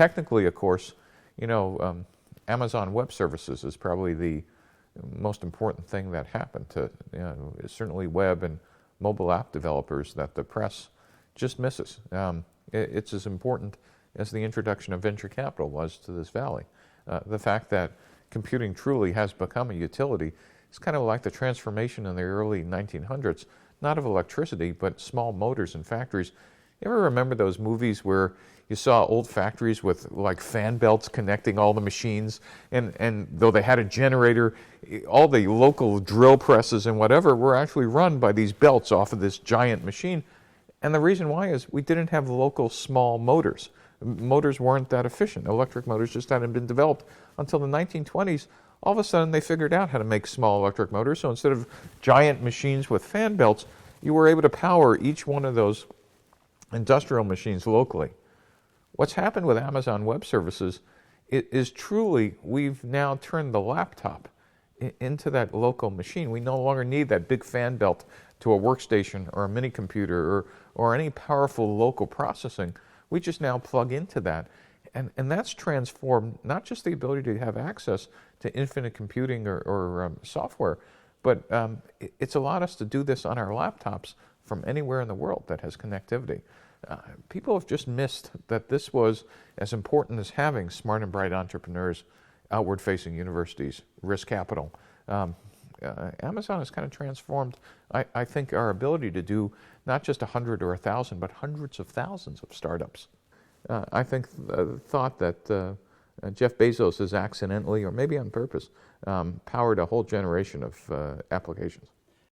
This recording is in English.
technically, of course, Amazon Web Services is probably the most important thing that happened to certainly web and mobile app developers that the press just misses. It's as important as the introduction of venture capital was to this valley. The fact that computing truly has become a utility is kind of like the transformation in the early 1900s, not of electricity, but small motors in factories. You ever remember those movies where you saw old factories with like fan belts connecting all the machines, and though they had a generator, all the local drill presses and whatever were actually run by these belts off of this giant machine. And the reason why is we didn't have local small motors. Motors weren't that efficient. Electric motors just hadn't been developed until the 1920s. All of a sudden they figured out how to make small electric motors. So instead of giant machines with fan belts, you were able to power each one of those industrial machines locally. What's happened with Amazon Web Services is truly we've now turned the laptop into that local machine. We no longer need that big fan belt to a workstation or a mini computer or any powerful local processing. We just now plug into that. And that's transformed not just the ability to have access to infinite computing or software, but it's allowed us to do this on our laptops from anywhere in the world that has connectivity. People have just missed that this was as important as having smart and bright entrepreneurs, outward-facing universities, risk capital. Amazon has kind of transformed, I think, our ability to do not just 100 or 1,000, but hundreds of thousands of startups. I think the thought that Jeff Bezos has accidentally, or maybe on purpose, powered a whole generation of applications.